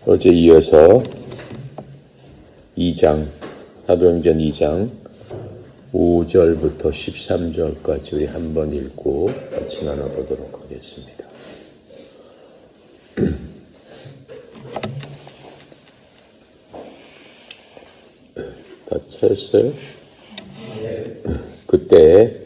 어제 이어서 2장, 사도행전 2장 5절부터 13절까지 우리 한번 읽고 같이 나눠보도록 하겠습니다. 다 찾았어요? 그때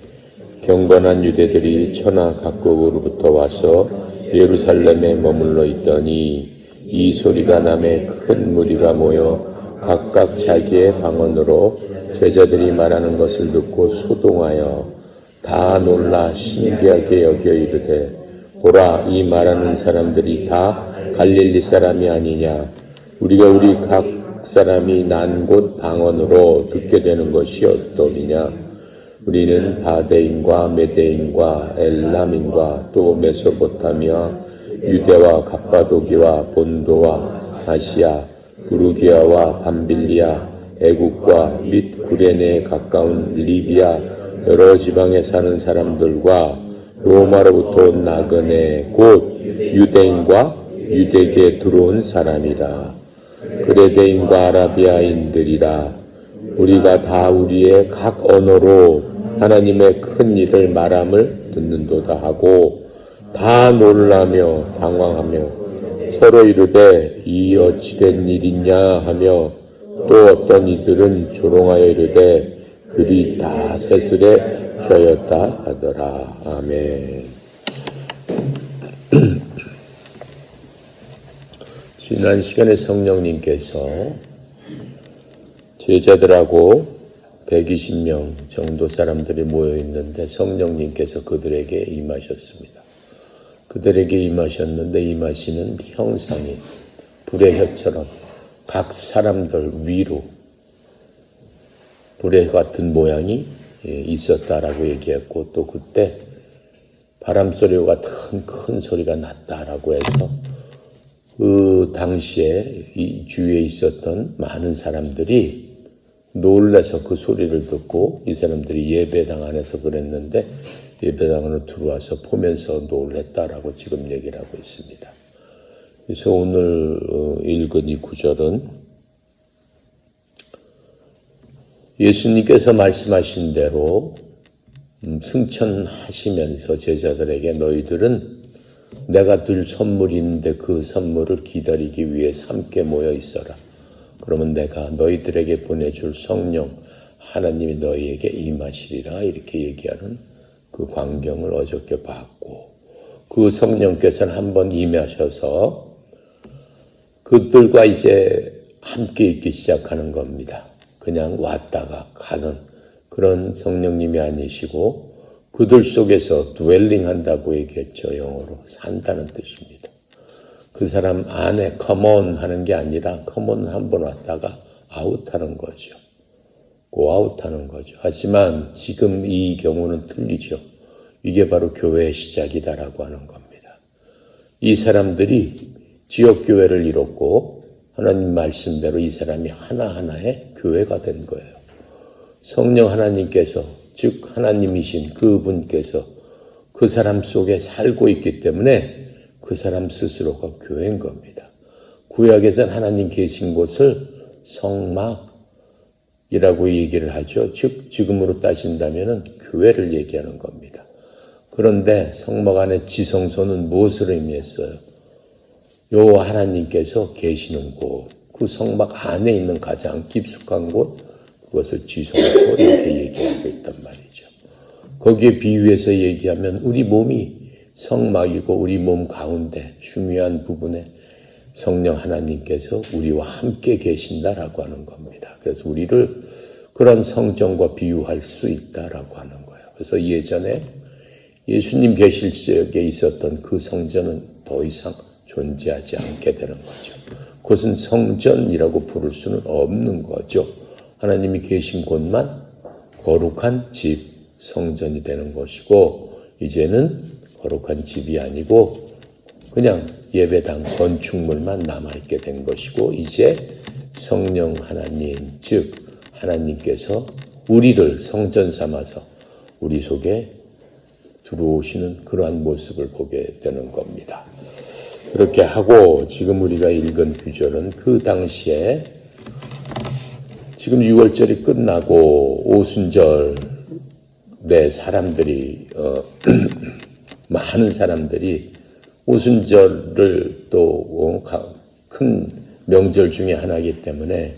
경건한 유대들이 천하 각국으로부터 와서 예루살렘에 머물러 있더니 이 소리가 남에 큰 무리가 모여 각각 자기의 방언으로 제자들이 말하는 것을 듣고 소동하여 다 놀라 신기하게 여겨 이르되 보라, 이 말하는 사람들이 다 갈릴리 사람이 아니냐. 우리가 우리 각 사람이 난 곳 방언으로 듣게 되는 것이 어떠느냐. 우리는 바데인과 메데인과 엘람인과 또 메소포타미아, 유대와 갑바도기와 본도와 아시아, 부르기아와 밤빌리아, 애국과 및 구레네에 가까운 리비아 여러 지방에 사는 사람들과 로마로부터 온 나그네 곧 유대인과 유대계에 들어온 사람이라. 그레데인과 아라비아인들이라. 우리가 다 우리의 각 언어로 하나님의 큰 일을 말함을 듣는도다 하고 다 놀라며 당황하며 서로 이르되 이 어찌된 일이냐 하며 또 어떤 이들은 조롱하여 이르되 그리 다 세술에 취하였다 하더라. 아멘. 지난 시간에 성령님께서 제자들하고 120명 정도 사람들이 모여 있는데 성령님께서 그들에게 임하셨습니다. 그들에게 임하셨는데 임하시는 형상이 불의 혀처럼 각 사람들 위로 불의 같은 모양이 있었다라고 얘기했고 또 그때 바람소리와 같은 큰 소리가 났다라고 해서 그 당시에 이 주위에 있었던 많은 사람들이 놀라서 그 소리를 듣고 이 사람들이 예배당 안에서 그랬는데 예배당으로 들어와서 보면서 놀랬다라고 지금 얘기를 하고 있습니다. 그래서 오늘 읽은 이 구절은 예수님께서 말씀하신 대로 승천하시면서 제자들에게 너희들은 내가 줄 선물이 있는데 그 선물을 기다리기 위해서 함께 모여 있어라. 그러면 내가 너희들에게 보내줄 성령 하나님이 너희에게 임하시리라 이렇게 얘기하는 그 광경을 어저께 봤고 그 성령께서는 한번 임하셔서 그들과 이제 함께 있기 시작하는 겁니다. 그냥 왔다가 가는 그런 성령님이 아니시고 그들 속에서 dwelling 한다고 얘기했죠. 영어로 산다는 뜻입니다. 그 사람 안에 come on 하는 게 아니라 come on 한번 왔다가 out 하는 거죠. go out 하는 거죠. 하지만 지금 이 경우는 틀리죠. 이게 바로 교회의 시작이다라고 하는 겁니다. 이 사람들이 지역교회를 이뤘고 하나님 말씀대로 이 사람이 하나하나의 교회가 된 거예요. 성령 하나님께서 즉 하나님이신 그분께서 그 사람 속에 살고 있기 때문에 그 사람 스스로가 교회인 겁니다. 구약에서는 하나님 계신 곳을 성막이라고 얘기를 하죠. 즉 지금으로 따진다면 교회를 얘기하는 겁니다. 그런데 성막 안에 지성소는 무엇을 의미했어요? 요 하나님께서 계시는 곳, 그 성막 안에 있는 가장 깊숙한 곳, 그것을 지성소 이렇게 얘기하고 있단 말이죠. 거기에 비유해서 얘기하면 우리 몸이 성막이고 우리 몸 가운데 중요한 부분에 성령 하나님께서 우리와 함께 계신다라고 하는 겁니다. 그래서 우리를 그런 성전과 비유할 수 있다라고 하는 거예요. 그래서 예전에 예수님 계실 지역에 있었던 그 성전은 더 이상 존재하지 않게 되는 거죠. 그것은 성전이라고 부를 수는 없는 거죠. 하나님이 계신 곳만 거룩한 집, 성전이 되는 것이고 이제는 거룩한 집이 아니고 그냥 예배당 건축물만 남아있게 된 것이고 이제 성령 하나님, 즉 하나님께서 우리를 성전 삼아서 우리 속에 들어오시는 그러한 모습을 보게 되는 겁니다. 그렇게 하고 지금 우리가 읽은 구절은 그 당시에 지금 6월절이 끝나고 오순절에 사람들이 많은 사람들이 오순절을 또 큰 명절 중에 하나이기 때문에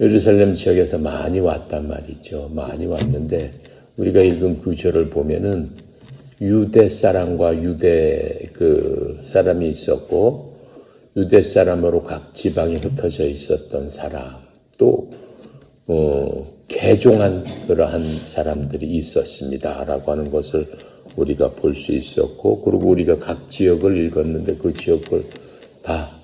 예루살렘 지역에서 많이 왔단 말이죠. 많이 왔는데 우리가 읽은 구절을 보면은 유대 사람과 유대 사람이 있었고 유대 사람으로 각 지방에 흩어져 있었던 사람 또 개종한 그러한 사람들이 있었습니다라고 하는 것을 우리가 볼 수 있었고 그리고 우리가 각 지역을 읽었는데 그 지역을 다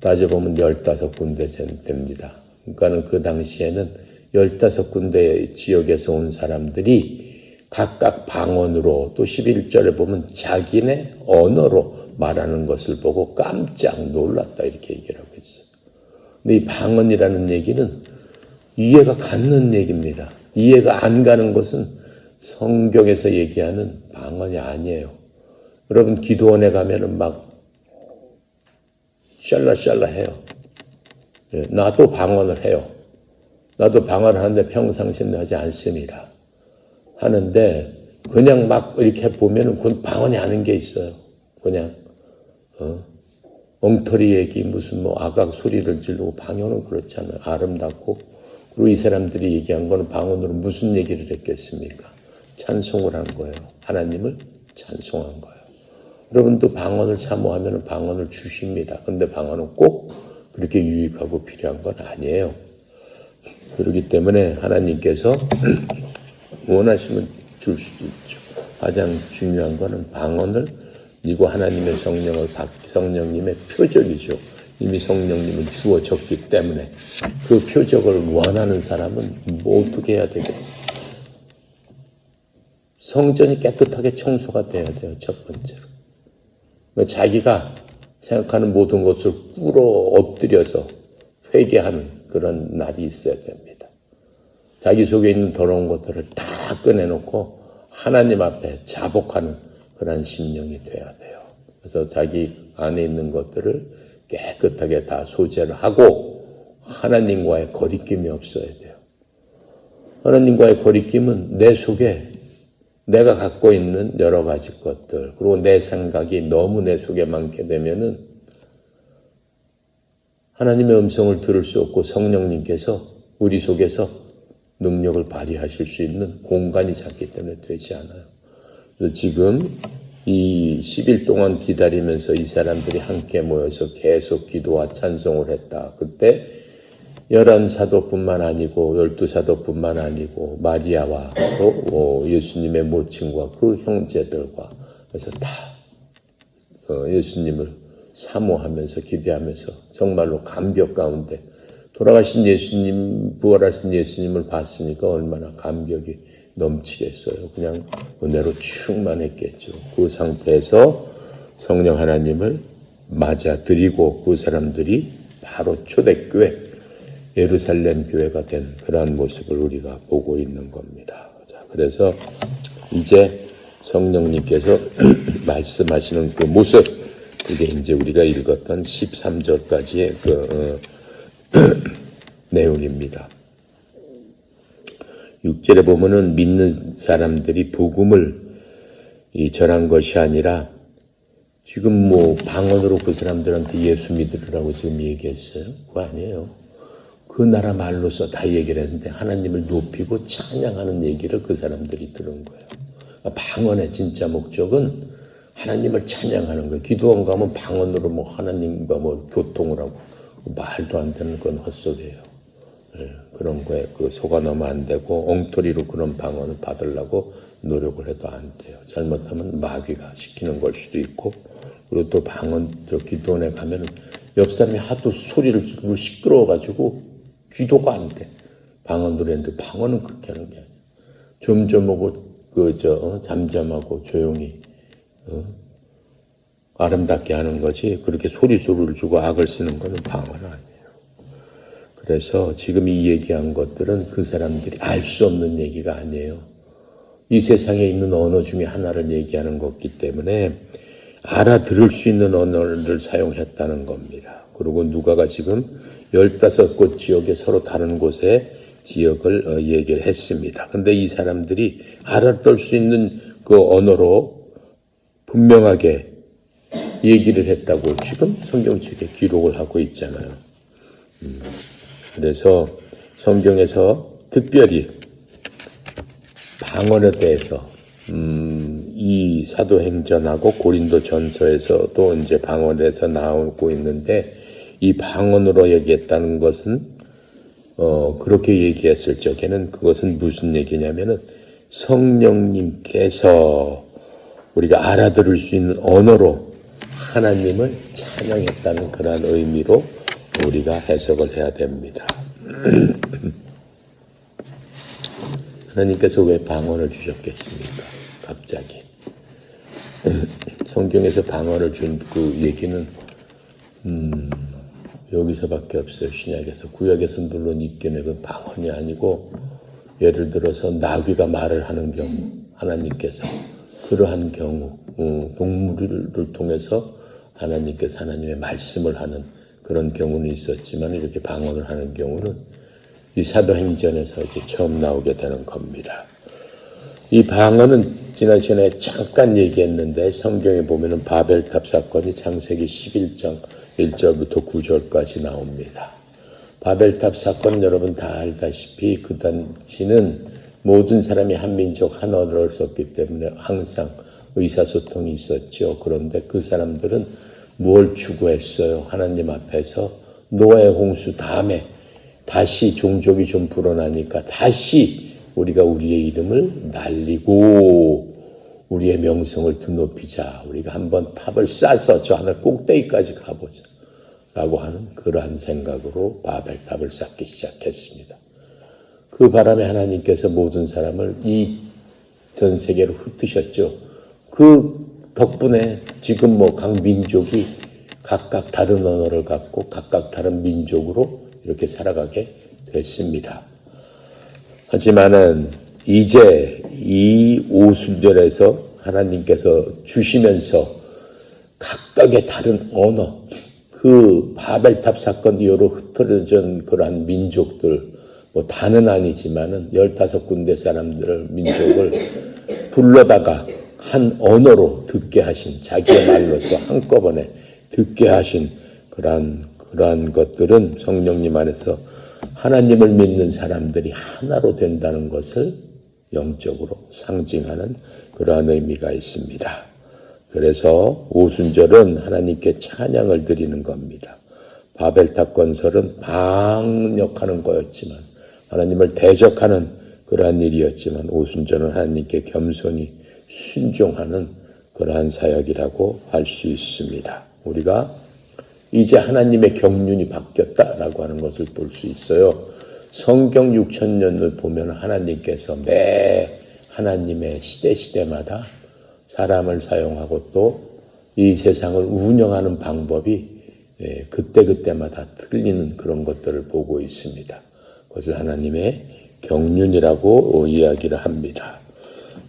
따져보면 15군데 됩니다. 그러니까는 그 당시에는 15군데 지역에서 온 사람들이 각각 방언으로 또 11절에 보면 자기네 언어로 말하는 것을 보고 깜짝 놀랐다 이렇게 얘기를 하고 있어요. 근데 이 방언이라는 얘기는 이해가 가는 얘기입니다. 이해가 안 가는 것은 성경에서 얘기하는 방언이 아니에요. 여러분 기도원에 가면은 막 샬라샬라 해요. 나도 방언을 해요. 나도 방언을 하는데 평상시에 하지 않습니다. 하는데 그냥 막 이렇게 보면은 그건 방언이 아닌 게 있어요. 그냥 엉터리 얘기 무슨 아각 소리를 지르고 방언은 그렇잖아요. 아름답고 그리고 이 사람들이 얘기한 거는 방언으로 무슨 얘기를 했겠습니까? 찬송을 한 거예요. 하나님을 찬송한 거예요. 여러분도 방언을 사모하면 방언을 주십니다. 근데 방언은 꼭 그렇게 유익하고 필요한 건 아니에요. 그렇기 때문에 하나님께서 원하시면 줄 수도 있죠. 가장 중요한 거는 방언을 그리고 하나님의 성령님의 표적이죠. 이미 성령님은 주어졌기 때문에 그 표적을 원하는 사람은 뭐 어떻게 해야 되겠어요? 성전이 깨끗하게 청소가 돼야 돼요. 첫 번째로. 자기가 생각하는 모든 것을 꿇어 엎드려서 회개하는 그런 날이 있어야 됩니다. 자기 속에 있는 더러운 것들을 다 꺼내놓고 하나님 앞에 자복하는 그런 심령이 돼야 돼요. 그래서 자기 안에 있는 것들을 깨끗하게 다 소재를 하고 하나님과의 거리낌이 없어야 돼요. 하나님과의 거리낌은 내 속에 내가 갖고 있는 여러 가지 것들 그리고 내 생각이 너무 내 속에 많게 되면은 하나님의 음성을 들을 수 없고 성령님께서 우리 속에서 능력을 발휘하실 수 있는 공간이 작기 때문에 되지 않아요. 그래서 지금 이 10일 동안 기다리면서 이 사람들이 함께 모여서 계속 기도와 찬송을 했다. 그때 11사도뿐만 아니고 12사도뿐만 아니고 마리아와 또 예수님의 모친과 그 형제들과 그래서 다 예수님을 사모하면서 기대하면서 정말로 감격 가운데 돌아가신 예수님, 부활하신 예수님을 봤으니까 얼마나 감격이 넘치겠어요. 그냥 은혜로 충만했겠죠. 그 상태에서 성령 하나님을 맞아들이고 그 사람들이 바로 초대교회 예루살렘 교회가 된 그러한 모습을 우리가 보고 있는 겁니다. 자, 그래서 이제 성령님께서 말씀하시는 그 모습, 그게 이제 우리가 읽었던 13절까지의 내용입니다. 6절에 보면은 믿는 사람들이 복음을 전한 것이 아니라 지금 방언으로 그 사람들한테 예수 믿으라고 지금 얘기했어요? 그거 아니에요. 그 나라 말로서 다 얘기를 했는데 하나님을 높이고 찬양하는 얘기를 그 사람들이 들은 거예요. 방언의 진짜 목적은 하나님을 찬양하는 거예요. 기도원 가면 방언으로 하나님과 교통을 하고 말도 안 되는 건 헛소리예요. 그런 거에 속아넣으면 안 되고 엉터리로 그런 방언을 받으려고 노력을 해도 안 돼요. 잘못하면 마귀가 시키는 걸 수도 있고 그리고 또 기도원에 가면은 옆 사람이 하도 소리를 지르고 시끄러워가지고 기도가 안 돼. 방언 노래인데 방언은 그렇게 하는 게 아니야. 점점하고 잠잠하고 조용히 아름답게 하는 거지 그렇게 소리를 주고 악을 쓰는 거는 방언 아니에요. 그래서 지금 이 얘기한 것들은 그 사람들이 알 수 없는 얘기가 아니에요. 이 세상에 있는 언어 중에 하나를 얘기하는 거기 때문에 알아들을 수 있는 언어를 사용했다는 겁니다. 그리고 누가가 지금 15곳 지역에 서로 다른 곳에 지역을 얘기를 했습니다. 근데 이 사람들이 알아들 수 있는 그 언어로 분명하게 얘기를 했다고 지금 성경책에 기록을 하고 있잖아요. 그래서 성경에서 특별히 방언에 대해서 이 사도행전하고 고린도전서에서도 이제 방언에서 나오고 있는데 이 방언으로 얘기했다는 것은 그렇게 얘기했을 적에는 그것은 무슨 얘기냐면은 성령님께서 우리가 알아들을 수 있는 언어로 하나님을 찬양했다는 그런 의미로 우리가 해석을 해야 됩니다. 하나님께서 왜 방언을 주셨겠습니까? 갑자기. 성경에서 방언을 준 그 얘기는 여기서밖에 없어요. 신약에서. 구약에서는 물론 있긴 해. 그 방언이 아니고 예를 들어서 나귀가 말을 하는 경우 하나님께서 그러한 경우 동물을 통해서 하나님께서 하나님의 말씀을 하는 그런 경우는 있었지만 이렇게 방언을 하는 경우는 이 사도행전에서 이제 처음 나오게 되는 겁니다. 이 방언은 지난 시간에 잠깐 얘기했는데 성경에 보면은 바벨탑 사건이 창세기 11장 1절부터 9절까지 나옵니다. 바벨탑 사건 여러분 다 알다시피 그 당시는 모든 사람이 한 민족 한 언어를 썼기 때문에 항상 의사소통이 있었죠. 그런데 그 사람들은 뭘 추구했어요? 하나님 앞에서 노아의 홍수 다음에 다시 종족이 좀 불어나니까 다시 우리가 우리의 이름을 날리고 우리의 명성을 드높이자. 우리가 한번 탑을 쌓아서 저 하늘 꼭대기까지 가보자. 라고 하는 그러한 생각으로 바벨탑을 쌓기 시작했습니다. 그 바람에 하나님께서 모든 사람을 이 전 세계로 흩으셨죠. 그 덕분에 지금 각 민족이 각각 다른 언어를 갖고 각각 다른 민족으로 이렇게 살아가게 됐습니다. 하지만은 이제 이 오순절에서 하나님께서 주시면서 각각의 다른 언어, 그 바벨탑 사건 이후로 흩어진 그러한 민족들, 다는 아니지만은 15군데 사람들을, 민족을 불러다가 한 언어로 듣게 하신, 자기의 말로서 한꺼번에 듣게 하신 그러한 것들은 성령님 안에서 하나님을 믿는 사람들이 하나로 된다는 것을 영적으로 상징하는 그러한 의미가 있습니다. 그래서 오순절은 하나님께 찬양을 드리는 겁니다. 바벨탑 건설은 방역하는 거였지만 하나님을 대적하는 그러한 일이었지만 오순절은 하나님께 겸손히 순종하는 그러한 사역이라고 할 수 있습니다. 우리가 이제 하나님의 경륜이 바뀌었다라고 하는 것을 볼 수 있어요. 성경 6,000년을 보면 하나님께서 매 하나님의 시대마다 사람을 사용하고 또 이 세상을 운영하는 방법이 그때마다 틀리는 그런 것들을 보고 있습니다. 그것을 하나님의 경륜이라고 이야기를 합니다.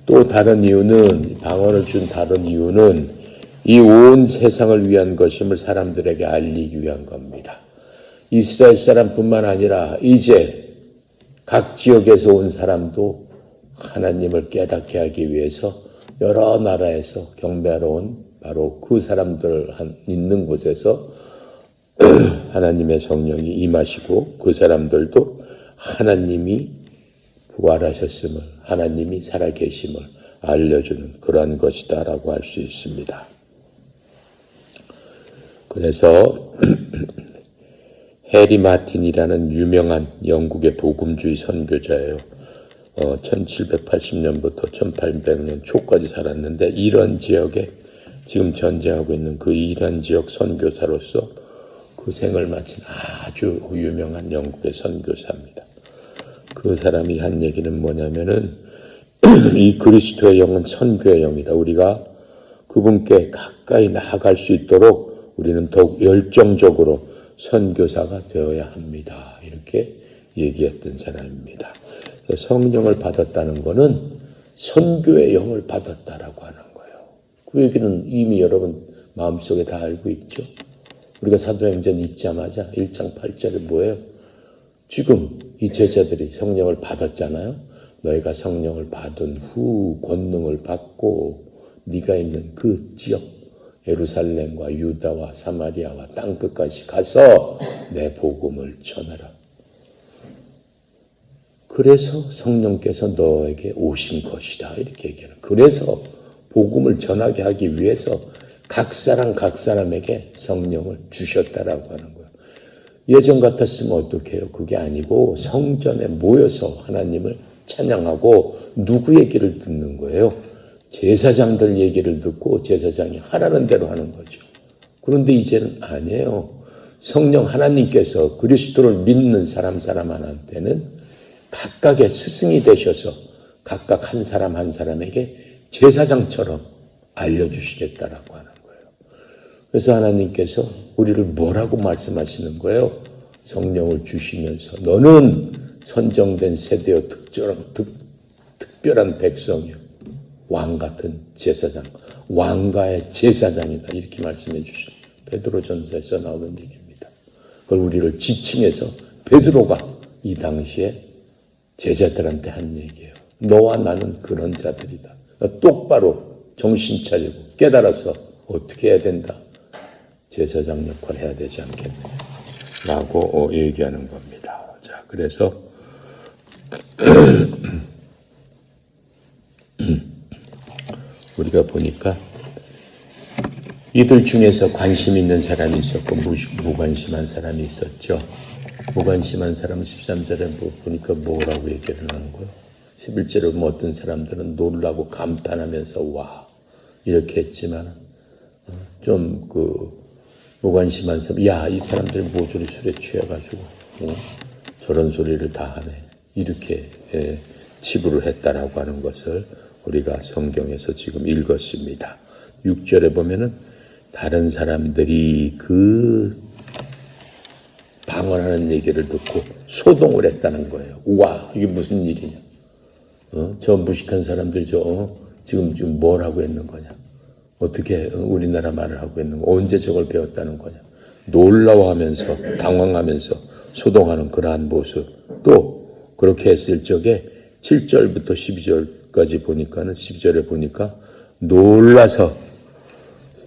또 다른 이유는, 방언을 준 다른 이유는 이 온 세상을 위한 것임을 사람들에게 알리기 위한 겁니다. 이스라엘 사람뿐만 아니라 이제 각 지역에서 온 사람도 하나님을 깨닫게 하기 위해서 여러 나라에서 경배하러 온 바로 그 사람들 있는 곳에서 하나님의 성령이 임하시고 그 사람들도 하나님이 부활하셨음을, 하나님이 살아계심을 알려주는 그러한 것이다라고 할 수 있습니다. 그래서 해리 마틴이라는 유명한 영국의 복음주의 선교자예요. 1780년부터 1800년 초까지 살았는데 이런 지역에 지금 전쟁하고 있는 그 이란 지역 선교사로서 그 생을 마친 아주 유명한 영국의 선교사입니다. 그 사람이 한 얘기는 뭐냐면은 이 그리스도의 영은 선교의 영이다. 우리가 그분께 가까이 나아갈 수 있도록 우리는 더욱 열정적으로 선교사가 되어야 합니다. 이렇게 얘기했던 사람입니다. 성령을 받았다는 것은 선교의 영을 받았다라고 하는 거예요. 그 얘기는 이미 여러분 마음속에 다 알고 있죠. 우리가 사도행전 읽자마자 1장 8절에 뭐예요? 지금 이 제자들이 성령을 받았잖아요. 너희가 성령을 받은 후 권능을 받고 네가 있는 그 지역 예루살렘과 유다와 사마리아와 땅끝까지 가서 내 복음을 전하라. 그래서 성령께서 너에게 오신 것이다. 이렇게 얘기하는. 그래서 복음을 전하게 하기 위해서 각 사람에게 성령을 주셨다라고 하는 거예요. 예전 같았으면 어떻게 해요? 그게 아니고 성전에 모여서 하나님을 찬양하고 누구 얘기를 듣는 거예요? 제사장들 얘기를 듣고 제사장이 하라는 대로 하는 거죠. 그런데 이제는 아니에요. 성령 하나님께서 그리스도를 믿는 사람한테는 각각의 스승이 되셔서 각각 한 사람에게 제사장처럼 알려주시겠다라고 하는 거예요. 그래서 하나님께서 우리를 뭐라고 말씀하시는 거예요? 성령을 주시면서 너는 선정된 세대요 특별한 백성이요 왕 같은 제사장, 왕가의 제사장이다 이렇게 말씀해 주시죠. 베드로전서에서 나오는 얘기입니다. 그걸 우리를 지칭해서 베드로가 이 당시에 제자들한테 한 얘기예요. 너와 나는 그런 자들이다. 똑바로 정신 차리고 깨달아서 어떻게 해야 된다. 제사장 역할을 해야 되지 않겠느냐 라고 얘기하는 겁니다. 자, 그래서 우리가 보니까 이들 중에서 관심 있는 사람이 있었고 무관심한 사람이 있었죠. 무관심한 사람은 13절에 보니까 뭐라고 얘기를 하는 거예요. 11절에 보면 어떤 사람들은 놀라고 감탄하면서 와 이렇게 했지만 좀 무관심한 사람 야 이 사람들이 모조리 술에 취해가지고 저런 소리를 다 하네 이렇게 치부를 했다라고 하는 것을 우리가 성경에서 지금 읽었습니다. 6절에 보면은 다른 사람들이 그 방언하는 얘기를 듣고 소동을 했다는 거예요. 우와 이게 무슨 일이냐. 저 무식한 사람들이 지금 뭘 하고 있는 거냐. 어떻게 우리나라 말을 하고 있는 거냐. 언제 저걸 배웠다는 거냐. 놀라워하면서 당황하면서 소동하는 그러한 모습. 또 그렇게 했을 적에 7절부터 12절까지 보니까는 12절에 보니까 놀라서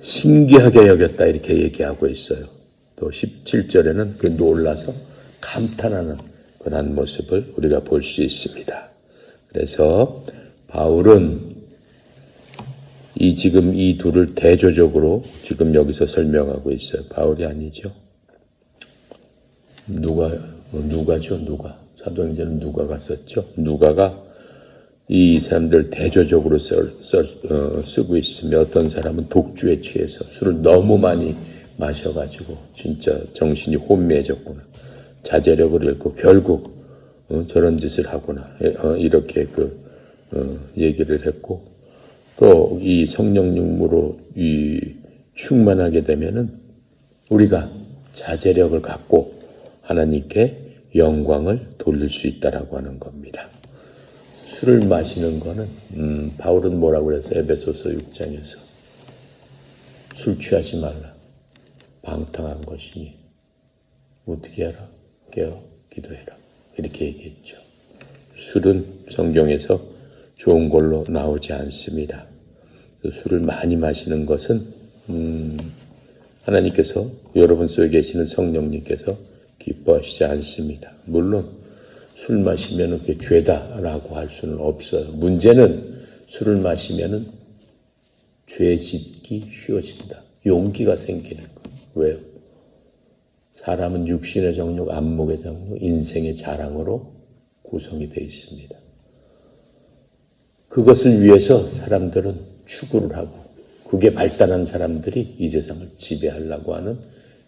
신기하게 여겼다 이렇게 얘기하고 있어요. 또 17절에는 그 놀라서 감탄하는 그런 모습을 우리가 볼 수 있습니다. 그래서 바울은 지금 이 둘을 대조적으로 지금 여기서 설명하고 있어요. 바울이 아니죠. 누가죠? 사도행전은 누가가 썼죠. 누가가 이 사람들 대조적으로 쓰고 있으며 어떤 사람은 독주에 취해서 술을 너무 많이 마셔가지고 진짜 정신이 혼미해졌구나. 자제력을 잃고 결국 저런 짓을 하구나. 이렇게 얘기를 했고 또 이 성령 육무로 충만하게 되면은 우리가 자제력을 갖고 하나님께 영광을 돌릴 수 있다라고 하는 겁니다. 술을 마시는 거는 바울은 뭐라고 그랬어요? 에베소서 6장에서 술 취하지 말라. 방탕한 것이니 어떻게 해라? 깨어 기도해라. 이렇게 얘기했죠. 술은 성경에서 좋은 걸로 나오지 않습니다. 술을 많이 마시는 것은 하나님께서 여러분 속에 계시는 성령님께서 기뻐하시지 않습니다. 물론 술 마시면 그게 죄다라고 할 수는 없어요. 문제는 술을 마시면 죄 짓기 쉬워진다. 용기가 생기는 거예요. 왜요? 사람은 육신의 정욕, 안목의 정욕, 인생의 자랑으로 구성이 되어 있습니다. 그것을 위해서 사람들은 추구를 하고 그게 발달한 사람들이 이 세상을 지배하려고 하는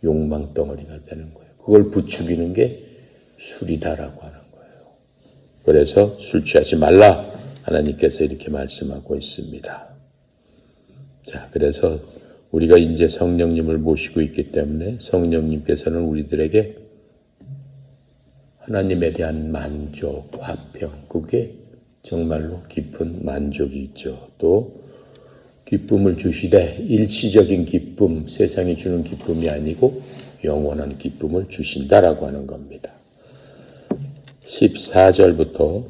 욕망 덩어리가 되는 거예요. 그걸 부추기는 게 술이다라고 하는 거예요. 그래서 술 취하지 말라 하나님께서 이렇게 말씀하고 있습니다. 자, 그래서 우리가 이제 성령님을 모시고 있기 때문에 성령님께서는 우리들에게 하나님에 대한 만족, 화평, 그게 정말로 깊은 만족이 있죠. 또 기쁨을 주시되 일시적인 기쁨, 세상이 주는 기쁨이 아니고 영원한 기쁨을 주신다라고 하는 겁니다. 14절부터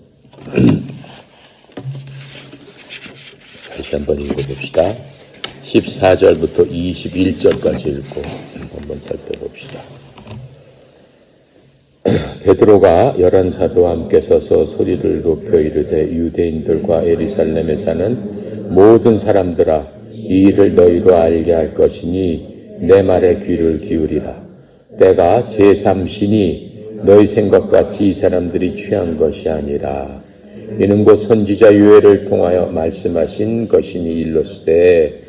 다시 한번 읽어봅시다. 14절부터 21절까지 읽고 한번 살펴봅시다. 베드로가 11사도와 함께 서서 소리를 높여 이르되 유대인들과 예루살렘에 사는 모든 사람들아 이 일을 너희로 알게 할 것이니 내 말에 귀를 기울이라. 때가 제3신이 너희 생각같이 이 사람들이 취한 것이 아니라 이는 곧 선지자 요엘을 통하여 말씀하신 것이니 일렀으되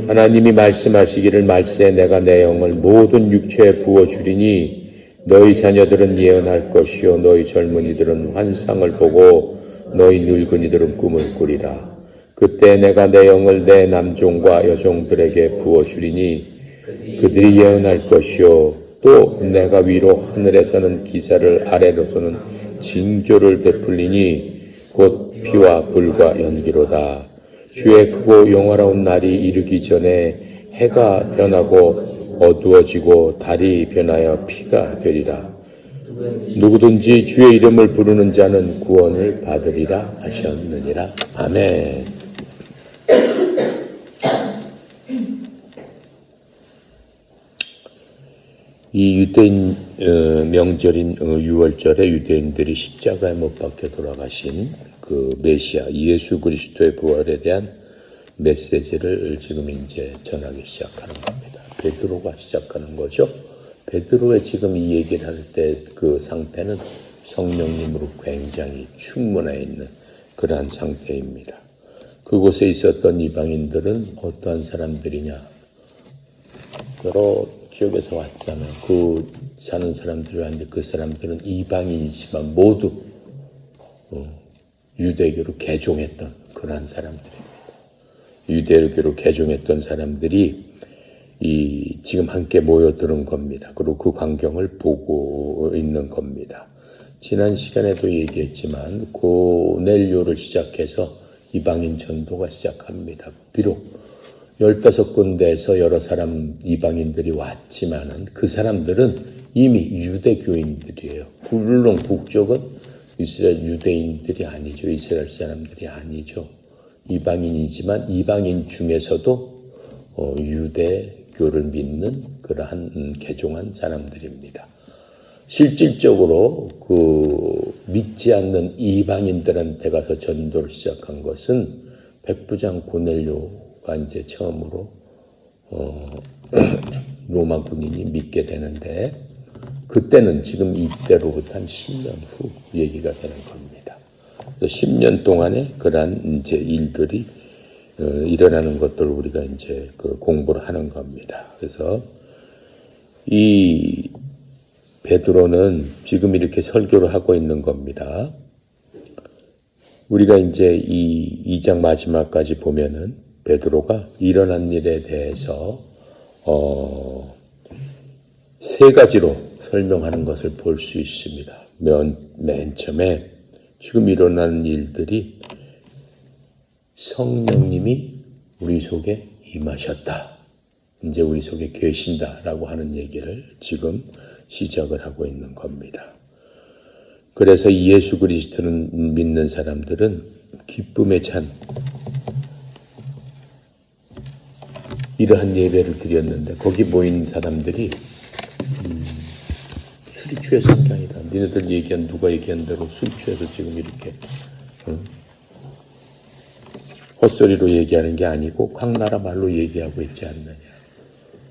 하나님이 말씀하시기를 말세 내가 내 영을 모든 육체에 부어주리니 너희 자녀들은 예언할 것이요 너희 젊은이들은 환상을 보고 너희 늙은이들은 꿈을 꾸리라. 그때 내가 내 영을 내 남종과 여종들에게 부어주리니 그들이 예언할 것이요 또 내가 위로 하늘에서는 기사를 아래로서는 징조를 베풀리니 곧 피와 불과 연기로다. 주의 크고 영화로운 날이 이르기 전에 해가 변하고 어두워지고 달이 변하여 피가 되리라. 누구든지 주의 이름을 부르는 자는 구원을 받으리라 하셨느니라. 아멘. 이 유대인 명절인 6월절에 유대인들이 십자가에 못 박혀 돌아가신 그 메시아 예수 그리스도의 부활에 대한 메시지를 지금 이제 전하기 시작하는 겁니다. 베드로가 시작하는 거죠. 베드로의 지금 이 얘기를 할 때 그 상태는 성령님으로 굉장히 충만해 있는 그러한 상태입니다. 그곳에 있었던 이방인들은 어떠한 사람들이냐? 여러 지역에서 왔잖아요. 그 사는 사람들이 왔는데 그 사람들은 이방인이지만 모두 유대교로 개종했던 그러한 사람들입니다. 유대교로 개종했던 사람들이 지금 함께 모여드는 겁니다. 그리고 그 광경을 보고 있는 겁니다. 지난 시간에도 얘기했지만 고넬료를 시작해서 이방인 전도가 시작합니다. 비록 15군데에서 여러 사람 이방인들이 왔지만은 그 사람들은 이미 유대교인들이에요. 물론 국적은 이스라엘 유대인들이 아니죠. 이스라엘 사람들이 아니죠. 이방인이지만 이방인 중에서도 유대교를 믿는 그러한 개종한 사람들입니다. 실질적으로 그 믿지 않는 이방인들한테 가서 전도를 시작한 것은 백부장 고넬료가 이제 처음으로 로마 군인이 믿게 되는데 그때는 지금 이때로부터 한 10년 후 얘기가 되는 겁니다. 그래서 10년 동안에 그러한 이제 일들이 일어나는 것들을 우리가 이제 그 공부를 하는 겁니다. 그래서 이 베드로는 지금 이렇게 설교를 하고 있는 겁니다. 우리가 이제 이 2장 마지막까지 보면은 베드로가 일어난 일에 대해서 세 가지로 설명하는 것을 볼 수 있습니다. 맨 처음에 지금 일어나는 일들이 성령님이 우리 속에 임하셨다. 이제 우리 속에 계신다라고 하는 얘기를 지금 시작을 하고 있는 겁니다. 그래서 예수 그리스도를 믿는 사람들은 기쁨에 찬 이러한 예배를 드렸는데 거기 모인 사람들이 술이 취해서 한 게 아니다. 니네들 얘기한 누가 얘기한 대로 술 취해서 지금 이렇게 헛소리로 얘기하는 게 아니고 광나라 말로 얘기하고 있지 않느냐.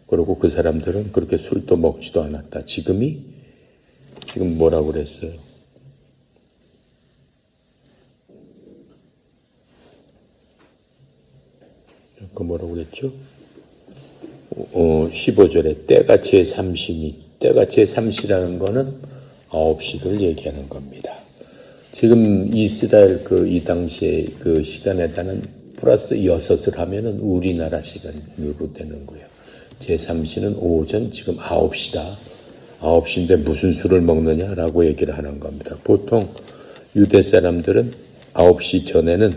그리고 그 사람들은 그렇게 술도 먹지도 않았다. 지금 뭐라고 그랬어요? 아까 뭐라고 그랬죠? 15절에 때가 제3시니 때가 제3시라는 거는 9시를 얘기하는 겁니다. 지금 이스라엘 이 당시에 그 시간에다는 플러스 6을 하면은 우리나라 시간으로 되는 거예요. 제3시는 오전 지금 9시다. 9시인데 무슨 술을 먹느냐라고 얘기를 하는 겁니다. 보통 유대 사람들은 9시 전에는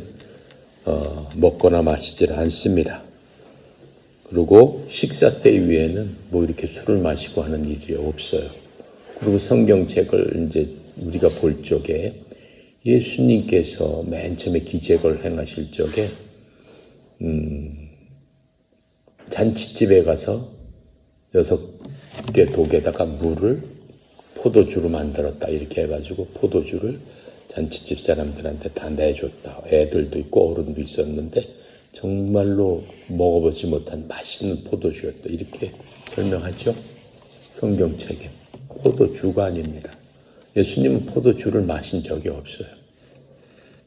먹거나 마시질 않습니다. 그리고 식사 때 이외에는 뭐 이렇게 술을 마시고 하는 일이 없어요. 그리고 성경책을 이제 우리가 볼 적에 예수님께서 맨 처음에 기적을 행하실 적에 잔치집에 가서 6개 독에다가 물을 포도주로 만들었다 이렇게 해가지고 포도주를 잔치집 사람들한테 다 내줬다. 애들도 있고 어른도 있었는데 정말로 먹어보지 못한 맛있는 포도주였다. 이렇게 설명하죠. 성경책에. 포도주가 아닙니다. 예수님은 포도주를 마신 적이 없어요.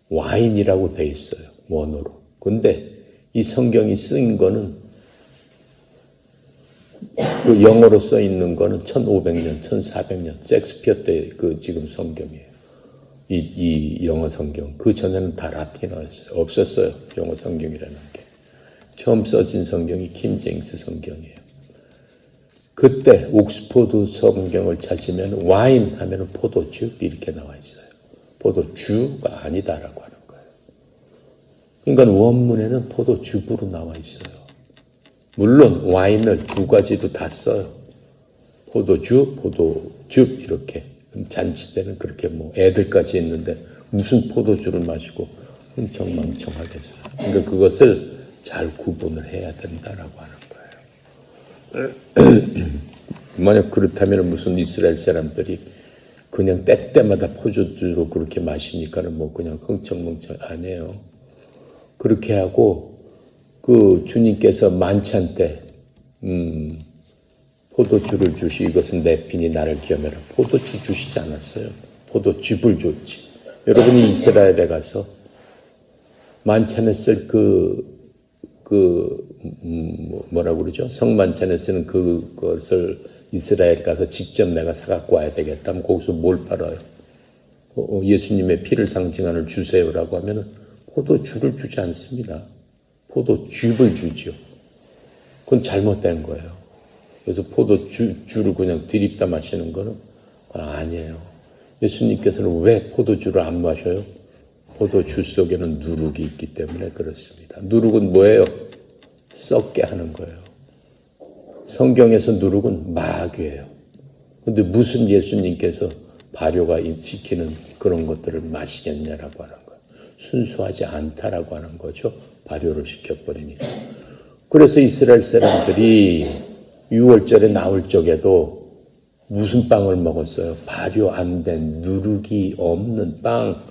와인이라고 돼 있어요. 원어로. 근데 이 성경이 쓰인 거는 그 영어로 써 있는 거는 1500년, 1400년 섹스피어 때 그 지금 성경이에요. 이 영어 성경. 그 전에는 다 라틴어였어요. 없었어요. 영어 성경이라는 게. 처음 써진 성경이 킹 제임스 성경이에요. 그때 옥스포드 성경을 찾으면 와인 하면 포도주 이렇게 나와 있어요. 포도주가 아니다라고 하는 거예요. 그러니까 원문에는 포도주부로 나와 있어요. 물론 와인을 두 가지도 다 써요. 포도주, 포도즙 이렇게. 잔치 때는 그렇게 뭐 애들까지 있는데 무슨 포도주를 마시고 흥청망청하겠어요. 그러니까 그것을 잘 구분을 해야 된다라고 하는 거예요. 만약 그렇다면 무슨 이스라엘 사람들이 그냥 때때마다 포도주로 그렇게 마시니까는 뭐 그냥 흥청망청 아니에요. 그렇게 하고 그 주님께서 만찬 때 포도주를 주시 이것은 내 핀이 나를 기억해라. 포도주 주시지 않았어요. 포도즙을 줬지. 여러분이 이스라엘에 가서 만찬에 쓸 뭐라고 그러죠? 성만찬에 쓰는 그것을 이스라엘 가서 직접 내가 사갖고 와야 되겠다. 하면 거기서 뭘 팔아요? 예수님의 피를 상징하는 주세요라고 하면은 포도주를 주지 않습니다. 포도즙을 주죠. 그건 잘못된 거예요. 그래서 포도주를 그냥 들이다 마시는 거는 아니에요. 예수님께서는 왜 포도주를 안 마셔요? 포도주 속에는 누룩이 있기 때문에 그렇습니다. 누룩은 뭐예요? 썩게 하는 거예요. 성경에서 누룩은 마귀예요. 근데 무슨 예수님께서 발효가 시키는 그런 것들을 마시겠냐라고 하는 거예요. 순수하지 않다라고 하는 거죠. 발효를 시켜버리니까. 그래서 이스라엘 사람들이 6월절에 나올 적에도 무슨 빵을 먹었어요? 발효 안 된 누룩이 없는 빵.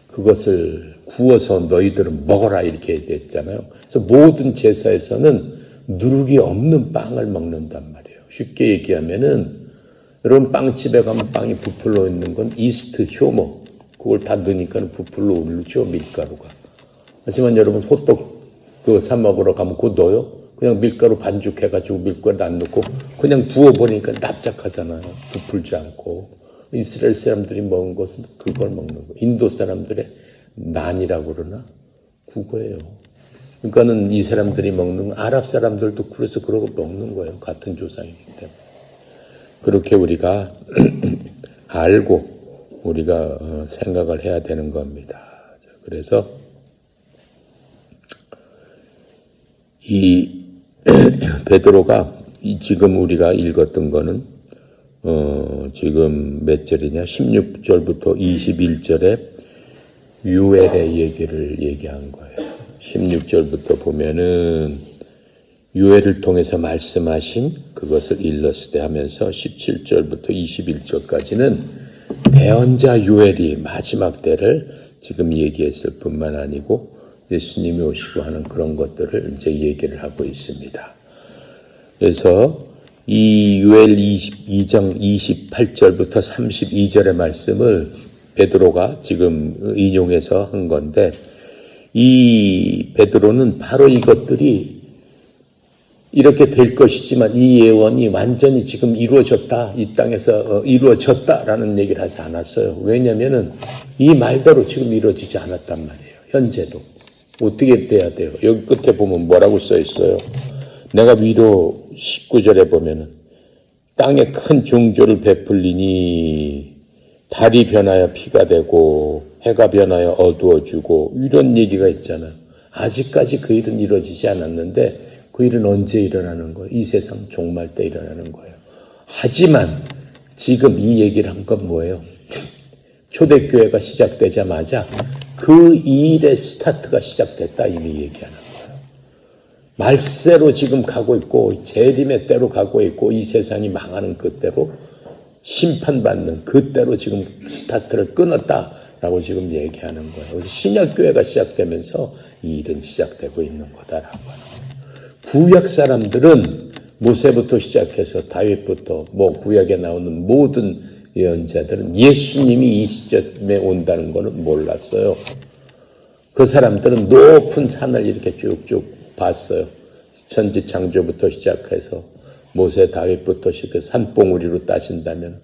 그것을 구워서 너희들은 먹어라 이렇게 얘기했잖아요. 그래서 모든 제사에서는 누룩이 없는 빵을 먹는단 말이에요. 쉽게 얘기하면은 여러분 빵집에 가면 빵이 부풀러 있는 건 이스트, 효모. 그걸 다 넣으니까 부풀러 오르죠, 밀가루가. 하지만 여러분 호떡 그거 사 먹으러 가면 그거 넣어요? 그냥 밀가루 반죽해가지고 밀가루 안 넣고 그냥 부어버리니까 납작하잖아요. 부풀지 않고. 이스라엘 사람들이 먹은 것은 그걸 먹는 거예요. 인도 사람들의 난이라고 그러나 그거예요. 그러니까는 이 사람들이 먹는 아랍 사람들도 그래서 그러고 먹는 거예요. 같은 조상이기 때문에. 그렇게 우리가 알고 우리가 생각을 해야 되는 겁니다. 그래서 이 베드로가 지금 우리가 읽었던 거는 지금 몇 절이냐? 16절부터 21절에 유엘의 얘기를 얘기한 거예요. 16절부터 보면은 유엘을 통해서 말씀하신 그것을 일러스되 하면서 17절부터 21절까지는 대언자 유엘이 마지막 때를 지금 얘기했을 뿐만 아니고 예수님이 오시고 하는 그런 것들을 이제 얘기를 하고 있습니다. 그래서 이 유엘 22장 28절부터 32절의 말씀을 베드로가 지금 인용해서 한 건데 이 베드로는 바로 이것들이 이렇게 될 것이지만 이 예언이 완전히 지금 이루어졌다. 이 땅에서 이루어졌다라는 얘기를 하지 않았어요. 왜냐하면은 이 말대로 지금 이루어지지 않았단 말이에요. 현재도. 어떻게 돼야 돼요? 여기 끝에 보면 뭐라고 써 있어요? 내가 위로 19절에 보면은 땅에 큰 종조를 베풀리니 달이 변하여 피가 되고 해가 변하여 어두워지고 이런 얘기가 있잖아요. 아직까지 그 일은 이루어지지 않았는데 그 일은 언제 일어나는 거예요? 이 세상 종말 때 일어나는 거예요. 하지만 지금 이 얘기를 한 건 뭐예요? 초대교회가 시작되자마자 그 일의 스타트가 시작됐다 이미 얘기하는 거예요. 말세로 지금 가고 있고 재림의 때로 가고 있고 이 세상이 망하는 그때로 심판받는 그때로 지금 스타트를 끊었다라고 지금 얘기하는 거예요. 그래서 신약교회가 시작되면서 이 일은 시작되고 있는 거다라고 하는 거예요. 구약 사람들은 모세부터 시작해서 다윗부터 구약에 나오는 모든 예언자들은 예수님이 이 시점에 온다는 것은 몰랐어요. 그 사람들은 높은 산을 이렇게 쭉쭉 봤어요. 천지창조부터 시작해서 모세 다윗부터 시작해서 산봉우리로 따진다면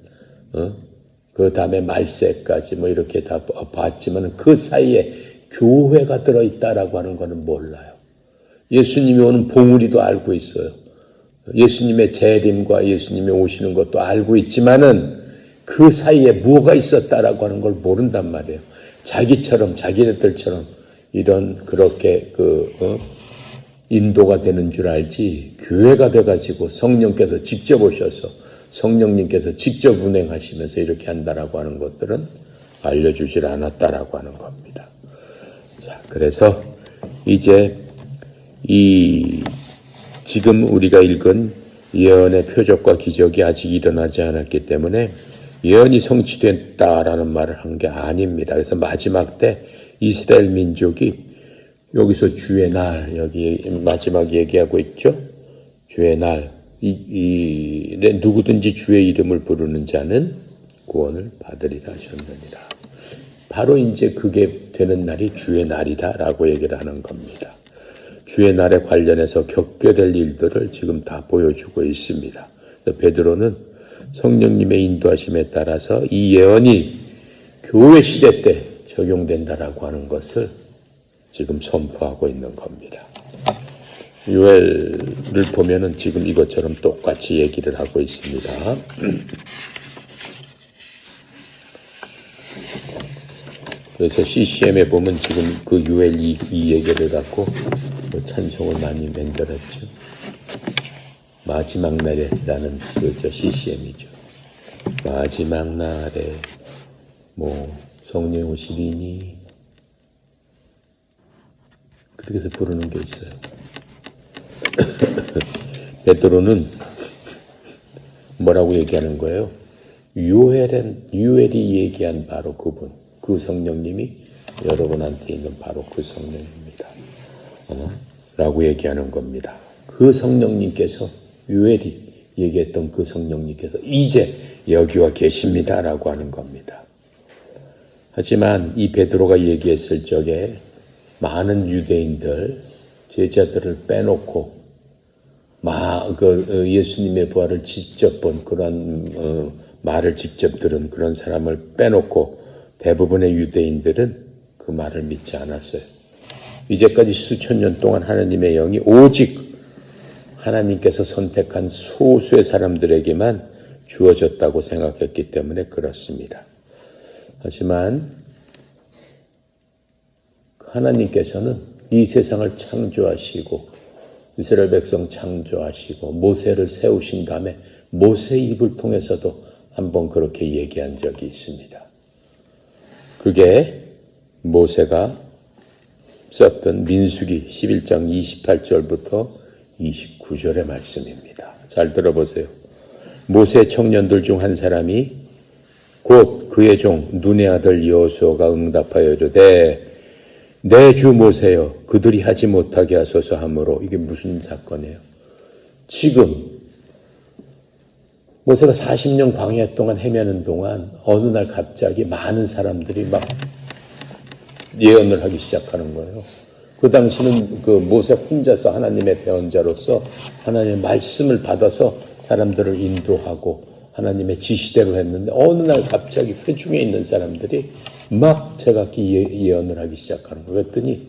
그 다음에 말세까지 이렇게 다 봤지만 그 사이에 교회가 들어있다라고 하는 것은 몰라요. 예수님이 오는 봉우리도 알고 있어요. 예수님의 재림과 예수님이 오시는 것도 알고 있지만은 그 사이에 뭐가 있었다라고 하는 걸 모른단 말이에요. 자기네들처럼 이런 그렇게 인도가 되는 줄 알지 교회가 돼가지고 성령께서 직접 오셔서 성령님께서 직접 운행하시면서 이렇게 한다라고 하는 것들은 알려주질 않았다라고 하는 겁니다. 자, 그래서 이제 지금 우리가 읽은 예언의 표적과 기적이 아직 일어나지 않았기 때문에 예언이 성취됐다라는 말을 한 게 아닙니다. 그래서 마지막 때 이스라엘 민족이 여기서 주의 날, 여기 마지막 얘기하고 있죠. 주의 날, 누구든지 주의 이름을 부르는 자는 구원을 받으리라 하셨느니라. 바로 이제 그게 되는 날이 주의 날이다라고 얘기를 하는 겁니다. 주의 날에 관련해서 겪게 될 일들을 지금 다 보여주고 있습니다. 베드로는 성령님의 인도하심에 따라서 이 예언이 교회 시대 때 적용된다라고 하는 것을 지금 선포하고 있는 겁니다. 요엘을 보면은 지금 이것처럼 똑같이 얘기를 하고 있습니다. 그래서 CCM에 보면 지금 그 요엘 이 얘기를 갖고 찬송을 많이 만들었죠. 마지막 날에라는 CCM이죠. 마지막 날에 성령 오시리니 그렇게 해서 부르는 게 있어요. 베드로는 뭐라고 얘기하는 거예요? 요엘이 얘기한 바로 그분, 그 성령님이 여러분한테 있는 바로 그 성령입니다. 라고 얘기하는 겁니다. 그 성령님께서 요엘이 얘기했던 그 성령님께서 이제 여기와 계십니다라고 하는 겁니다. 하지만 이 베드로가 얘기했을 적에 많은 유대인들, 제자들을 빼놓고 예수님의 부활을 직접 본 그런 말을 직접 들은 그런 사람을 빼놓고 대부분의 유대인들은 그 말을 믿지 않았어요. 이제까지 수천 년 동안 하나님의 영이 오직 하나님께서 선택한 소수의 사람들에게만 주어졌다고 생각했기 때문에 그렇습니다. 하지만 하나님께서는 이 세상을 창조하시고 이스라엘 백성 창조하시고 모세를 세우신 다음에 모세 입을 통해서도 한번 그렇게 얘기한 적이 있습니다. 그게 모세가 썼던 민수기 11장 28절부터 29절의 말씀입니다. 잘 들어보세요. 모세 청년들 중 한 사람이 곧 그의 종 눈의 아들 여호수아가 응답하여 이르되 내 주 모세여 그들이 하지 못하게 하소서 하므로 이게 무슨 사건이에요? 지금 모세가 40년 광야 동안 헤매는 동안 어느 날 갑자기 많은 사람들이 막 예언을 하기 시작하는 거예요. 그 당시는 그 모세 혼자서 하나님의 대언자로서 하나님의 말씀을 받아서 사람들을 인도하고 하나님의 지시대로 했는데 어느 날 갑자기 회중에 있는 사람들이 막 제각기 예언을 하기 시작하는 거예요. 그랬더니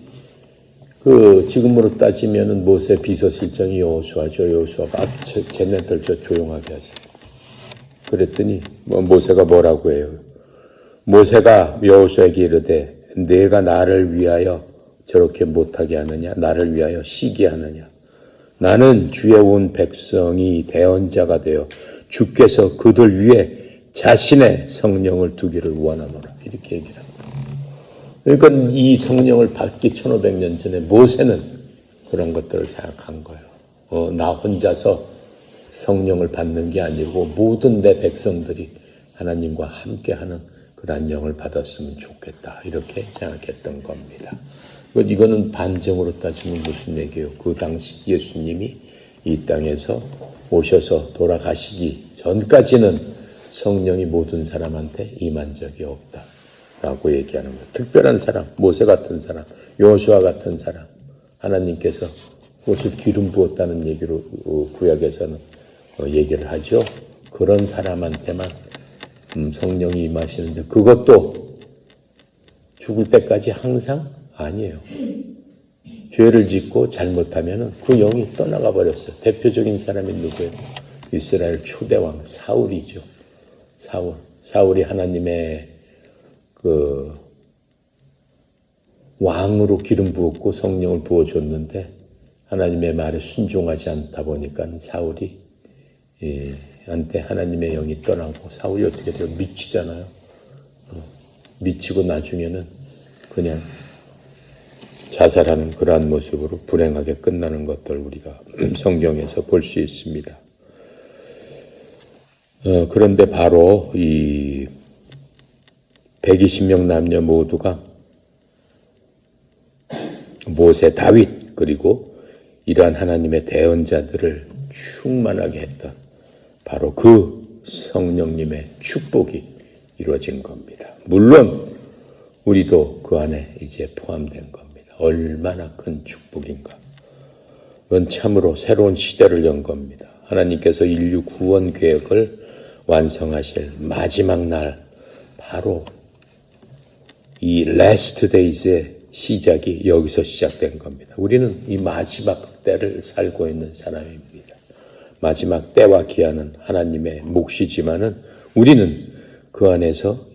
지금으로 따지면은 모세 비서실장이 여호수아죠. 여호수아가 쟤네들 조용하게 하세요. 그랬더니 모세가 뭐라고 해요? 모세가 여호수아에게 이르되 내가 나를 위하여 저렇게 못하게 하느냐? 나를 위하여 시기하느냐? 나는 주의 온 백성이 대언자가 되어 주께서 그들 위에 자신의 성령을 두기를 원하노라. 이렇게 얘기를 합니다. 그러니까 이 성령을 받기 1500년 전에 모세는 그런 것들을 생각한 거예요. 나 혼자서 성령을 받는 게 아니고 모든 내 백성들이 하나님과 함께하는 그런 영을 받았으면 좋겠다. 이렇게 생각했던 겁니다. 이거는 반증으로 따지면 무슨 얘기예요? 그 당시 예수님이 이 땅에서 오셔서 돌아가시기 전까지는 성령이 모든 사람한테 임한 적이 없다. 라고 얘기하는 거예요. 특별한 사람, 모세 같은 사람, 여호수아 같은 사람, 하나님께서 옷을 기름 부었다는 얘기로 구약에서는 얘기를 하죠. 그런 사람한테만 성령이 임하시는데 그것도 죽을 때까지 항상 아니에요. 죄를 짓고 잘못하면 그 영이 떠나가 버렸어요. 대표적인 사람이 누구예요? 이스라엘 초대왕 사울이죠. 사울이 하나님의 그 왕으로 기름 부었고 성령을 부어줬는데 하나님의 말에 순종하지 않다 보니까 사울이 한테 하나님의 영이 떠나고 사울이 어떻게 돼요? 미치잖아요. 미치고 나중에는 그냥 자살하는 그러한 모습으로 불행하게 끝나는 것들 우리가 성경에서 볼 수 있습니다. 그런데 바로 이 120명 남녀 모두가 모세, 다윗 그리고 이러한 하나님의 대언자들을 충만하게 했던 바로 그 성령님의 축복이 이루어진 겁니다. 물론 우리도 그 안에 이제 포함된 겁니다. 얼마나 큰 축복인가. 그건 참으로 새로운 시대를 연 겁니다. 하나님께서 인류 구원 계획을 완성하실 마지막 날 바로 이 last days의 시작이 여기서 시작된 겁니다. 우리는 이 마지막 때를 살고 있는 사람입니다. 마지막 때와 기한은 하나님의 몫이지만은 우리는 그 안에서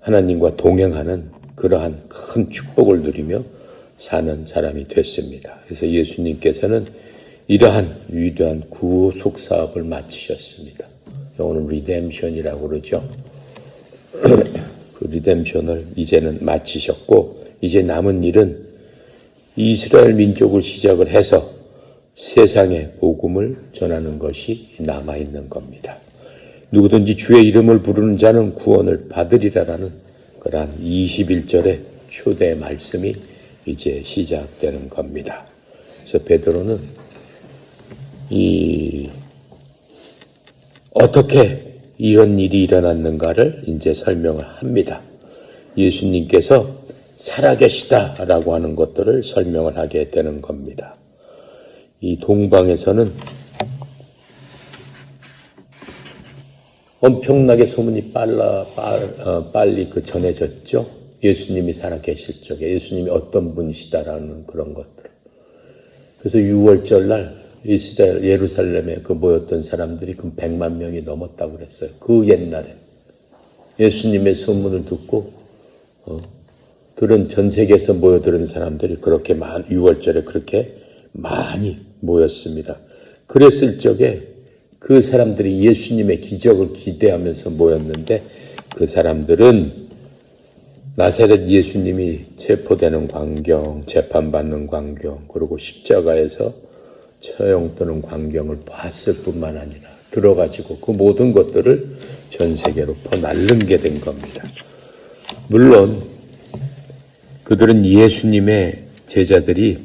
하나님과 동행하는 그러한 큰 축복을 누리며 사는 사람이 됐습니다. 그래서 예수님께서는 이러한 위대한 구속 사업을 마치셨습니다. 오늘 리뎀션이라고 그러죠. 그 리뎀션을 이제는 마치셨고 이제 남은 일은 이스라엘 민족을 시작을 해서 세상에 복음을 전하는 것이 남아있는 겁니다. 누구든지 주의 이름을 부르는 자는 구원을 받으리라라는 그러한 21절의 초대 말씀이 이제 시작되는 겁니다. 그래서 베드로는 어떻게 이런 일이 일어났는가를 이제 설명을 합니다. 예수님께서 살아계시다라고 하는 것들을 설명을 하게 되는 겁니다. 이 동방에서는 엄청나게 소문이 빨리 전해졌죠. 예수님이 살아계실 적에 예수님이 어떤 분이시다라는 그런 것들. 그래서 6월절 날 이스라엘 예루살렘에 모였던 사람들이 100만 명이 넘었다고 그랬어요. 그 옛날에 예수님의 소문을 듣고 들은 전 세계에서 모여들은 사람들이 그렇게 6월절에 그렇게 많이 모였습니다. 그랬을 적에 그 사람들이 예수님의 기적을 기대하면서 모였는데 그 사람들은 나사렛 예수님이 체포되는 광경, 재판받는 광경, 그리고 십자가에서 처형 또는 광경을 봤을 뿐만 아니라 들어가지고 그 모든 것들을 전 세계로 퍼날르게 된 겁니다. 물론 그들은 예수님의 제자들이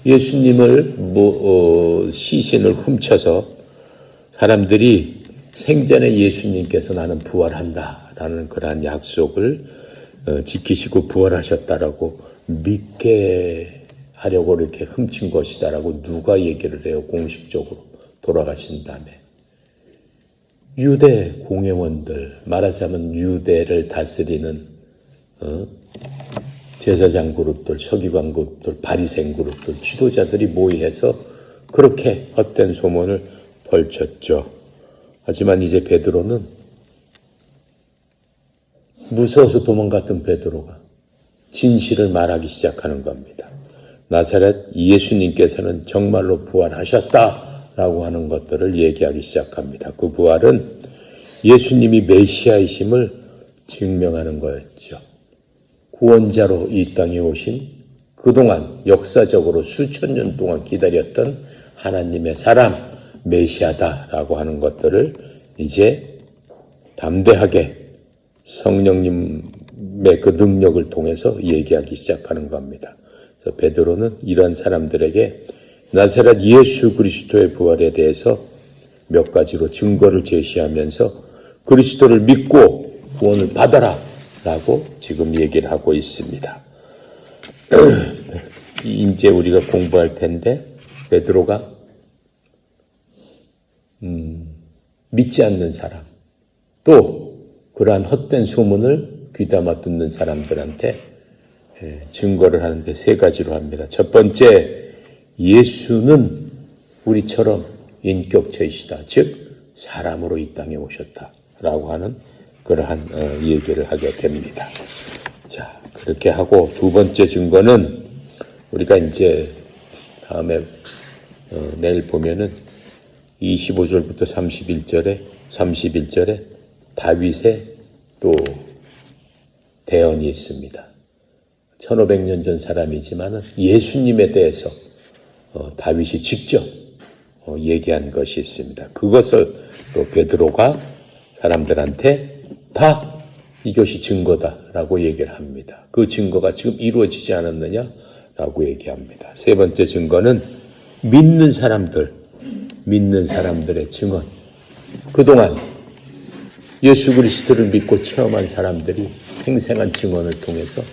예수님을 시신을 훔쳐서 사람들이 생전에 예수님께서 나는 부활한다라는 그러한 약속을 지키시고 부활하셨다라고 믿게 하려고 이렇게 훔친 것이다라고 누가 얘기를 해요? 공식적으로 돌아가신 다음에. 유대 공회원들, 말하자면 유대를 다스리는 제사장 그룹들, 서기관 그룹들, 바리새인 그룹들, 지도자들이 모의해서 그렇게 헛된 소문을 벌쳤죠. 하지만 이제 베드로는 무서워서 도망갔던 베드로가 진실을 말하기 시작하는 겁니다. 나사렛 예수님께서는 정말로 부활하셨다라고 하는 것들을 얘기하기 시작합니다. 그 부활은 예수님이 메시아이심을 증명하는 거였죠. 구원자로 이 땅에 오신 그동안 역사적으로 수천 년 동안 기다렸던 하나님의 사람 메시아다라고 하는 것들을 이제 담대하게 성령님의 그 능력을 통해서 얘기하기 시작하는 겁니다. 그래서 베드로는 이런 사람들에게 나사렛 예수 그리스도의 부활에 대해서 몇 가지로 증거를 제시하면서 그리스도를 믿고 구원을 받아라 라고 지금 얘기를 하고 있습니다. 이제 우리가 공부할 텐데 베드로가 믿지 않는 사람, 또 그러한 헛된 소문을 귀담아 듣는 사람들한테 증거를 하는데 세 가지로 합니다. 첫 번째, 예수는 우리처럼 인격체이시다. 즉 사람으로 이 땅에 오셨다라고 하는 그러한 얘기를 하게 됩니다. 자, 그렇게 하고 두 번째 증거는 우리가 이제 다음에 내일 보면은 25절부터 31절에 다윗의 또 대언이 있습니다. 1500년 전 사람이지만은 예수님에 대해서 다윗이 직접 얘기한 것이 있습니다. 그것을 또 베드로가 사람들한테 다 이것이 증거다라고 얘기를 합니다. 그 증거가 지금 이루어지지 않았느냐라고 얘기합니다. 세 번째 증거는 믿는 사람들의 증언. 그동안 예수 그리스도를 믿고 체험한 사람들이 생생한 증언을 통해서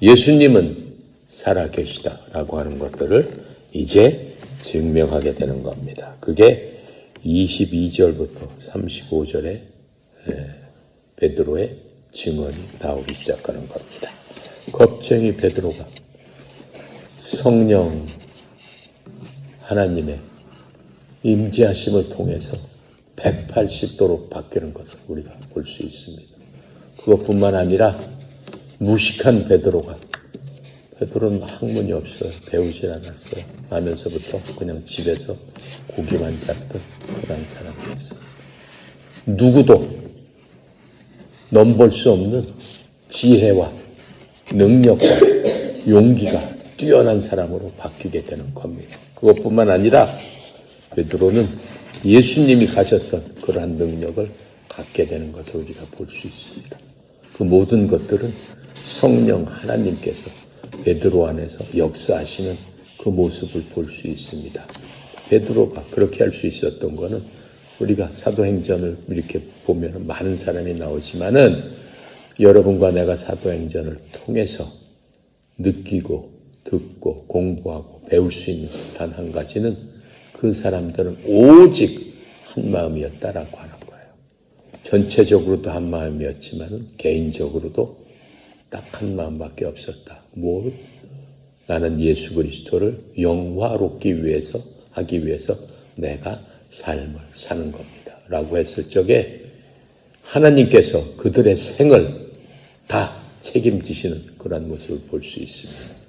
예수님은 살아계시다라고 하는 것들을 이제 증명하게 되는 겁니다. 그게 22절부터 35절에 베드로의 증언이 나오기 시작하는 겁니다. 겁쟁이 베드로가 성령 하나님의 임재하심을 통해서 180도로 바뀌는 것을 우리가 볼 수 있습니다. 그것뿐만 아니라 무식한 베드로는 학문이 없어요. 배우질 않았어요. 나면서부터 그냥 집에서 고기만 잡던 그런 사람이었어요. 누구도 넘볼 수 없는 지혜와 능력과 용기가 뛰어난 사람으로 바뀌게 되는 겁니다. 그것뿐만 아니라 베드로는 예수님이 가졌던 그러한 능력을 갖게 되는 것을 우리가 볼 수 있습니다. 그 모든 것들은 성령 하나님께서 베드로 안에서 역사하시는 그 모습을 볼 수 있습니다. 베드로가 그렇게 할 수 있었던 거는 우리가 사도행전을 이렇게 보면 많은 사람이 나오지만은 여러분과 내가 사도행전을 통해서 느끼고 듣고 공부하고 배울 수 있는 단 한 가지는 그 사람들은 오직 한 마음이었다라고 하는 거예요. 전체적으로도 한 마음이었지만 개인적으로도 딱 한 마음밖에 없었다. 뭘? 나는 예수 그리스도를 영화롭기 위해서 하기 위해서 내가 삶을 사는 겁니다. 라고 했을 적에 하나님께서 그들의 생을 다 책임지시는 그런 모습을 볼 수 있습니다.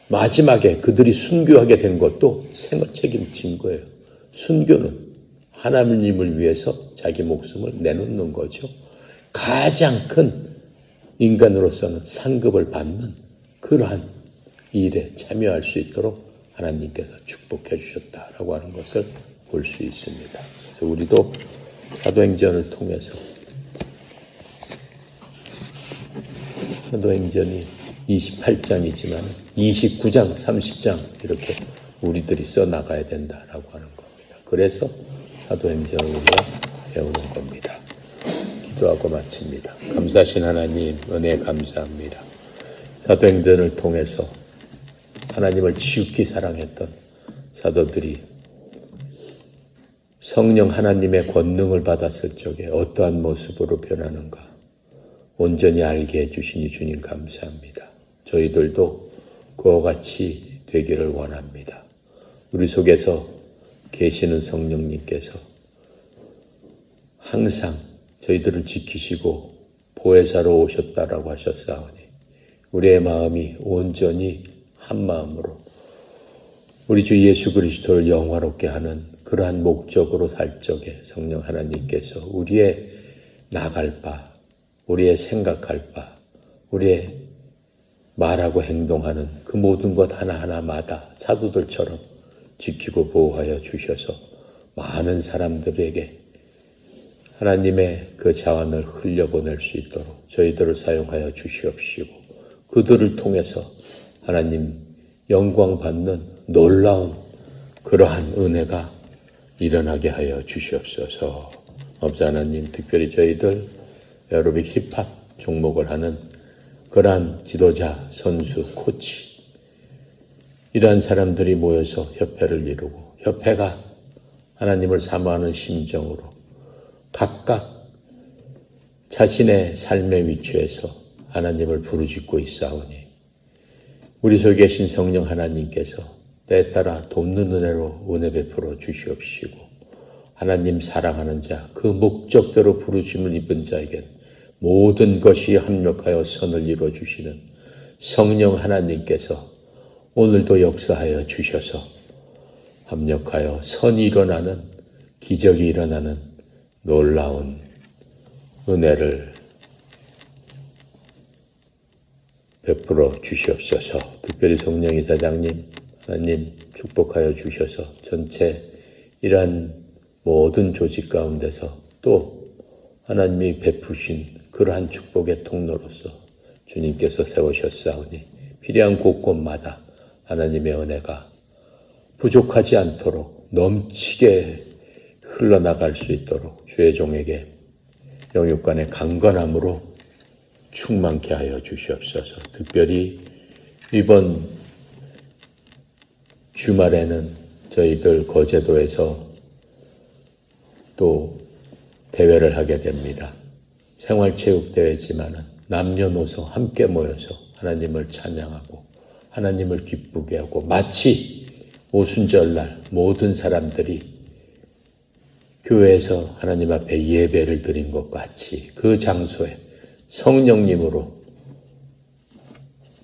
마지막에 그들이 순교하게 된 것도 생을 책임진 거예요. 순교는 하나님을 위해서 자기 목숨을 내놓는 거죠. 가장 큰 인간으로서는 상급을 받는 그러한 일에 참여할 수 있도록 하나님께서 축복해 주셨다라고 하는 것을 볼 수 있습니다. 그래서 우리도 사도행전을 통해서 사도행전이 28장이지만 29장, 30장 이렇게 우리들이 써나가야 된다라고 하는 겁니다. 그래서 사도행전을 우리가 배우는 겁니다. 기도하고 마칩니다. 감사하신 하나님, 은혜 감사합니다. 사도행전을 통해서 하나님을 지극히 사랑했던 사도들이 성령 하나님의 권능을 받았을 적에 어떠한 모습으로 변하는가 온전히 알게 해주시니 주님 감사합니다. 저희들도 그와 같이 되기를 원합니다. 우리 속에서 계시는 성령님께서 항상 저희들을 지키시고 보혜사로 오셨다라고 하셨사오니 우리의 마음이 온전히 한 마음으로 우리 주 예수 그리스도를 영화롭게 하는 그러한 목적으로 살 적에 성령 하나님께서 우리의 나갈 바, 우리의 생각할 바, 우리의 말하고 행동하는 그 모든 것 하나하나마다 사도들처럼 지키고 보호하여 주셔서 많은 사람들에게 하나님의 그 자원을 흘려보낼 수 있도록 저희들을 사용하여 주시옵시고 그들을 통해서 하나님 영광 받는 놀라운 그러한 은혜가 일어나게 하여 주시옵소서. 업자 하나님, 특별히 저희들 에어로빅 힙합 종목을 하는 그러한 지도자, 선수, 코치 이러한 사람들이 모여서 협회를 이루고 협회가 하나님을 사모하는 심정으로 각각 자신의 삶의 위치에서 하나님을 부르짖고 있사오니 우리 속에 계신 성령 하나님께서 때에 따라 돕는 은혜로 은혜 베풀어 주시옵시고 하나님 사랑하는 자, 그 목적대로 부르심을 입은 자에겐 모든 것이 합력하여 선을 이루어 주시는 성령 하나님께서 오늘도 역사하여 주셔서 합력하여 선이 일어나는 기적이 일어나는 놀라운 은혜를 베풀어 주시옵소서. 특별히 성령 이사장님 하나님 축복하여 주셔서 전체 이러한 모든 조직 가운데서 또 하나님이 베푸신 그러한 축복의 통로로서 주님께서 세우셨사오니 필요한 곳곳마다 하나님의 은혜가 부족하지 않도록 넘치게 흘러나갈 수 있도록 주의 종에게 영육간의 강건함으로 충만케 하여 주시옵소서. 특별히 이번 주말에는 저희들 거제도에서 또 대회를 하게 됩니다. 생활체육대회지만은 남녀노소 함께 모여서 하나님을 찬양하고 하나님을 기쁘게 하고 마치 오순절날 모든 사람들이 교회에서 하나님 앞에 예배를 드린 것 같이 그 장소에 성령님으로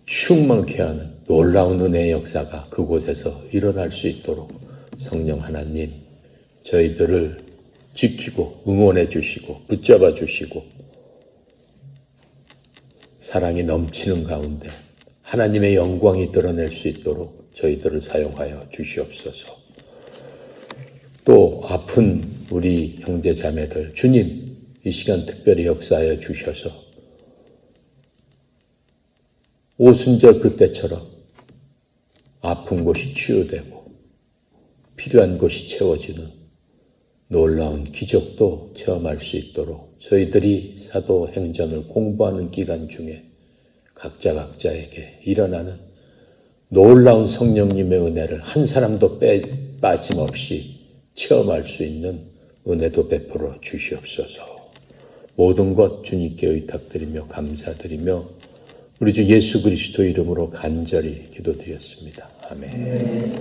충만케 하는 놀라운 은혜의 역사가 그곳에서 일어날 수 있도록 성령 하나님 저희들을 지키고 응원해 주시고 붙잡아 주시고 사랑이 넘치는 가운데 하나님의 영광이 드러낼 수 있도록 저희들을 사용하여 주시옵소서. 또 아픈 우리 형제 자매들 주님 이 시간 특별히 역사하여 주셔서 오순절 그때처럼 아픈 곳이 치유되고 필요한 곳이 채워지는 놀라운 기적도 체험할 수 있도록 저희들이 사도행전을 공부하는 기간 중에 각자에게 일어나는 놀라운 성령님의 은혜를 한 사람도 빠짐없이 체험할 수 있는 은혜도 베풀어 주시옵소서. 모든 것 주님께 의탁드리며 감사드리며 우리 주 예수 그리스도 이름으로 간절히 기도드렸습니다. 아멘.